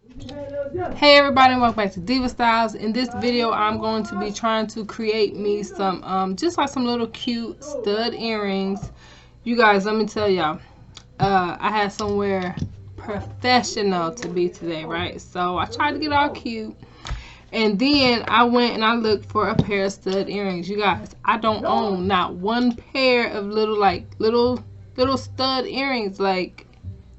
Hey everybody, welcome back to Diva Styles. In this video, I'm going to be trying to create me some, just like some little cute stud earrings. You guys, let me tell y'all, I had somewhere professional to be today, right? So I tried to get all cute. And then I went and I looked for a pair of stud earrings. You guys, I don't own not one pair of little stud earrings. Like,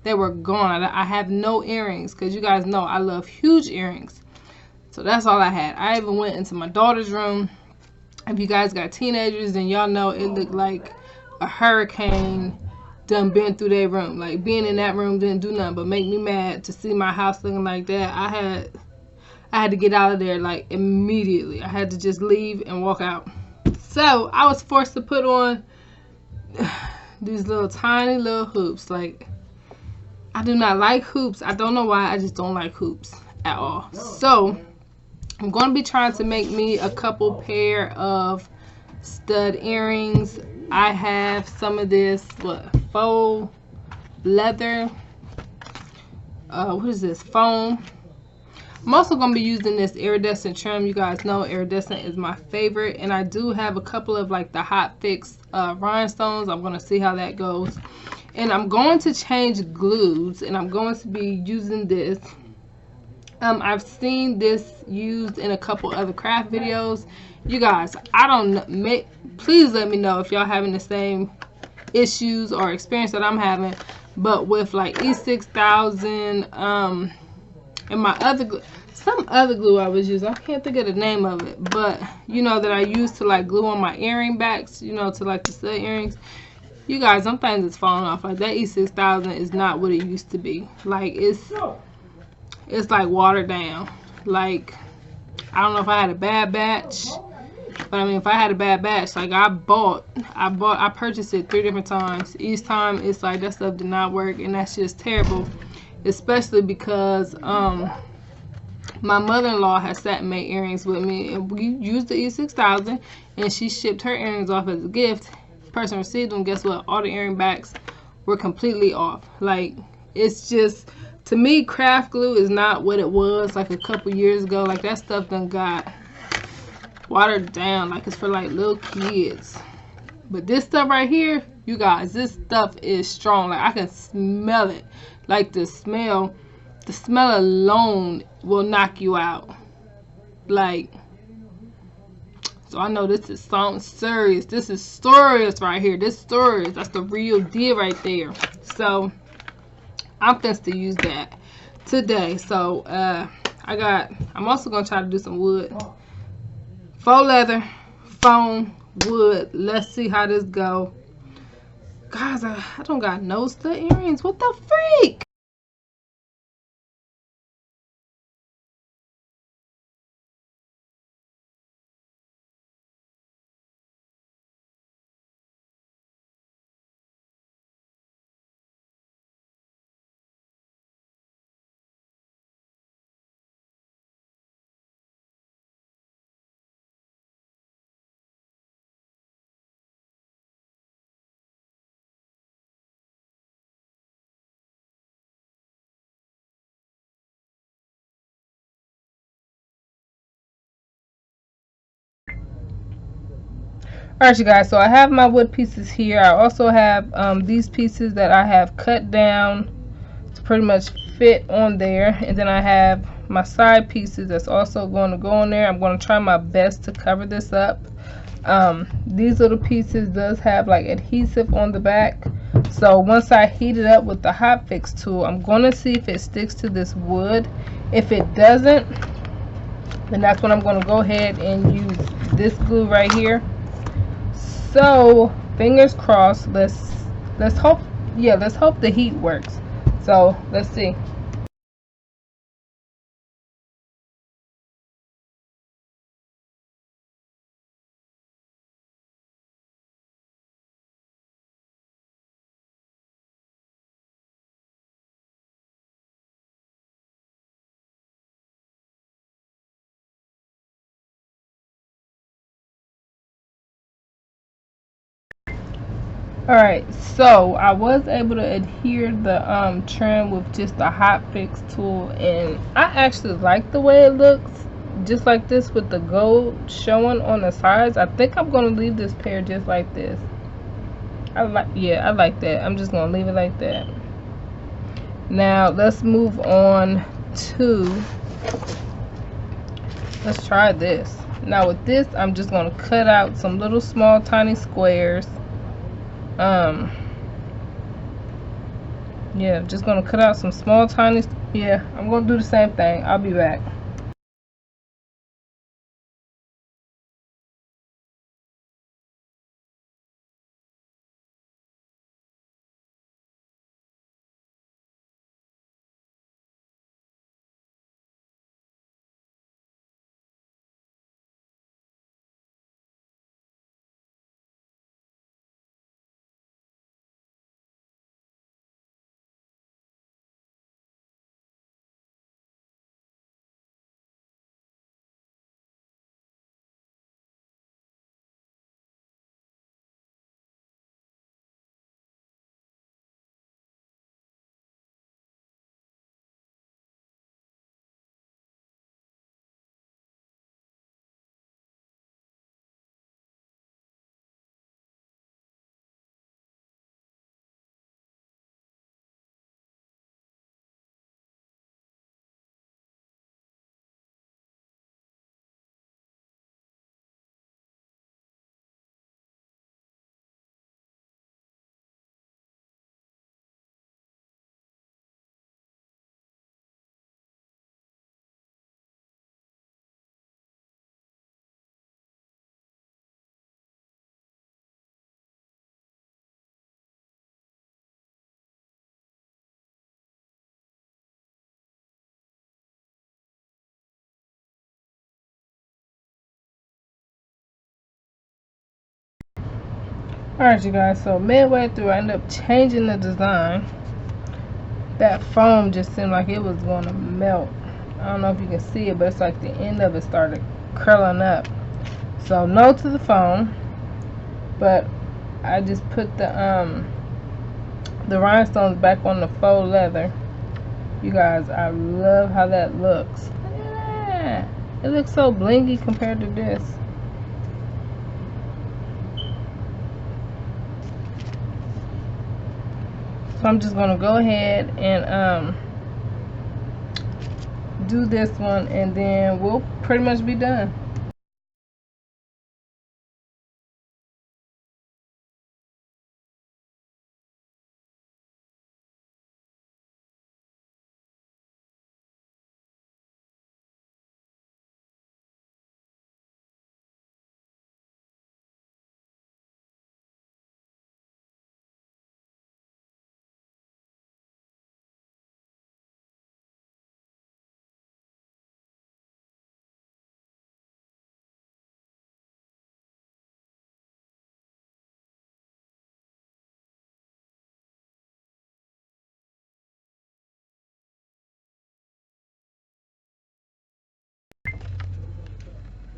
they were gone. I have no earrings because you guys know I love huge earrings. So that's all I had. I even went into my daughter's room. If you guys got teenagers, then y'all know it looked like a hurricane done been through their room. Like, being in that room didn't do nothing but make me mad to see my house looking like that. I had to get out of there like immediately. I had to just leave and walk out. So I was forced to put on these little tiny little hoops. Like, I do not like hoops. I don't know why. I just don't like hoops at all. So I'm going to be trying to make me a couple pair of stud earrings. I have some of this faux leather. What is this? Foam. I'm also going to be using this iridescent trim. You guys know iridescent is my favorite. And I do have a couple of like the Hot Fix rhinestones. I'm going to see how that goes. And I'm going to change glues, and I'm going to be using this. I've seen this used in a couple other craft videos. You guys, I don't know. Please let me know if y'all having the same issues or experience that I'm having. But with like E6000, and my other glue, some other glue I was using. I can't think of the name of it, but you know that I used to like glue on my earring backs. You know, to like the stud earrings. You guys, some things is falling off. Like, that E6000 is not what it used to be. Like, it's like watered down. Like, I don't know if I had a bad batch, but I mean, if I had a bad batch, like I purchased it 3 different times. Each time it's like that stuff did not work, and that's just terrible. Especially because my mother-in-law has sat and made earrings with me, and we used the E6000, and she shipped her earrings off as a gift. Person received them, guess what? All the earring backs were completely off. Like, it's just, to me, craft glue is not what it was like a couple years ago. Like, that stuff done got watered down. Like, it's for like little kids. But this stuff right here, you guys, this stuff is strong. Like, I can smell it. Like, the smell alone will knock you out. Like, so I know this is something serious. This is serious right here. This serious. That's the real deal right there. So I'm supposed to use that today. So I'm also gonna try to do some wood. Faux leather, foam, wood. Let's see how this go. Guys, I don't got no stud earrings. What the freak? Alright, you guys, so I have my wood pieces here. I also have these pieces that I have cut down to pretty much fit on there, and then I have my side pieces that's also going to go on there. I'm going to try my best to cover this up. These little pieces does have like adhesive on the back, so once I heat it up with the hot fix tool, I'm going to see if it sticks to this wood. If it doesn't, then that's when I'm going to go ahead and use this glue right here. So fingers crossed. Let's hope, yeah, let's hope the heat works. So let's see. Alright, so I was able to adhere the trim with just the hot fix tool, and I actually like the way it looks just like this with the gold showing on the sides. I think I'm gonna leave this pair just like this. I like that. I'm just gonna leave it like that. Now let's move on to, let's try this. Now with this, I'm just gonna cut out some little small tiny squares. Yeah, just gonna cut out some small tiny, yeah, I'm gonna do the same thing. I'll be back. Alright, you guys, so midway through, I ended up changing the design. That foam just seemed like it was going to melt. I don't know if you can see it, but it's like the end of it started curling up. So no to the foam, but I just put the rhinestones back on the faux leather. You guys, I love how that looks. Look at that. It looks so blingy compared to this. So I'm just gonna go ahead and do this one, and then we'll pretty much be done.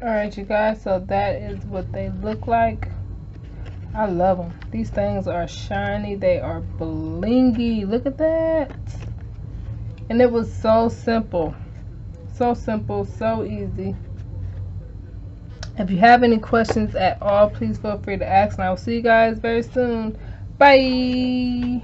Alright, you guys, so that is what they look like. I love them. These things are shiny. They are blingy. Look at that. And it was so simple. So simple, so easy. If you have any questions at all, please feel free to ask, and I will see you guys very soon. Bye.